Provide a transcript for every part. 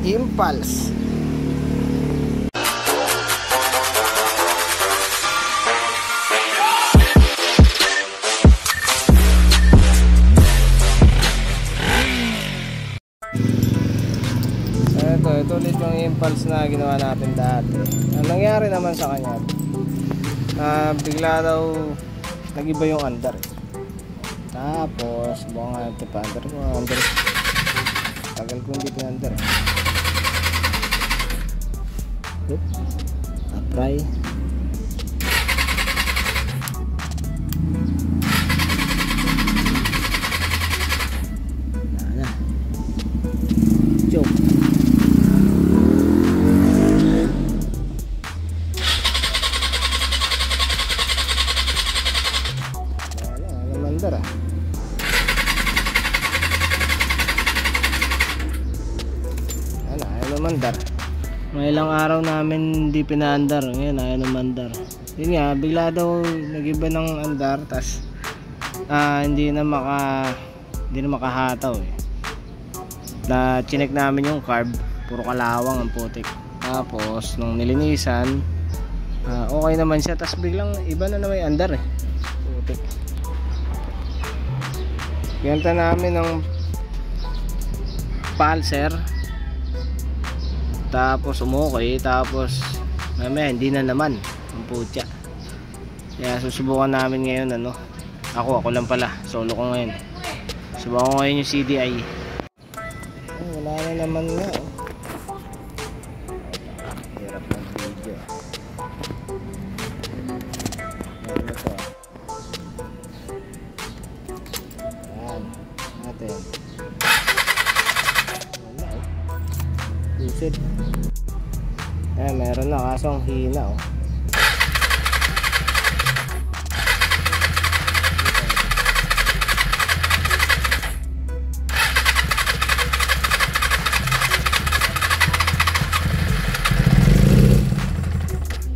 Impulse. Ito ulit yung Impulse na ginawa natin dati. Ang nangyari naman sa kanya, bigla daw nag-iba yung under. Tapos buka nga ito pa under. Tagal ko hindi under. Apply. Na. Choke. Under ah. Ayaw lumandar. May ilang araw namin hindi pinaandar. Ngayon ayaw lumandar. Yun nga, bigla daw nag-iba ng andar. Tas hindi na makahataw eh. Na chinek namin yung carb, puro kalawang ang putik. Tapos nung nilinisan, okay naman siya. Tas biglang iba na may andar eh. Putik. Pinunta namin ng pulser, tapos umukay, tapos mamaya hindi na naman ang putya. Kaya susubukan namin ngayon ako lang pala, solo ko ngayon. Subukan ko ngayon yung CDI. Wala na naman nga hirap ng video. Natin. Busit. Meron na kaso ang hina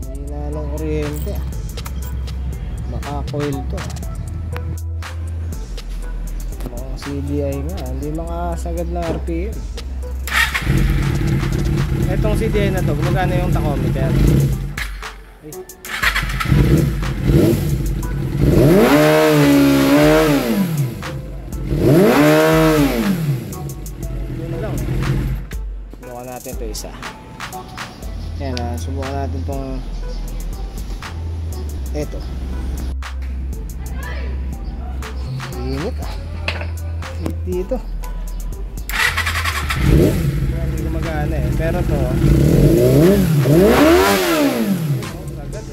hina ng kuryente. Maka-coil to. CDI nga, hindi makasagad ng RPM. Etong CDI na to, gumagana yung tachometer. Yun na lang. Subukan natin ito isa. Yan subukan natin itong ito. Init dito. Hindi gumagana eh. Pero to agad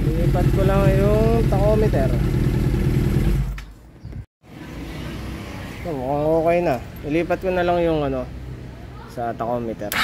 Lipat ko lang yung tachometer. Mukhang okay na. Ilipat ko na lang yung sa tachometer.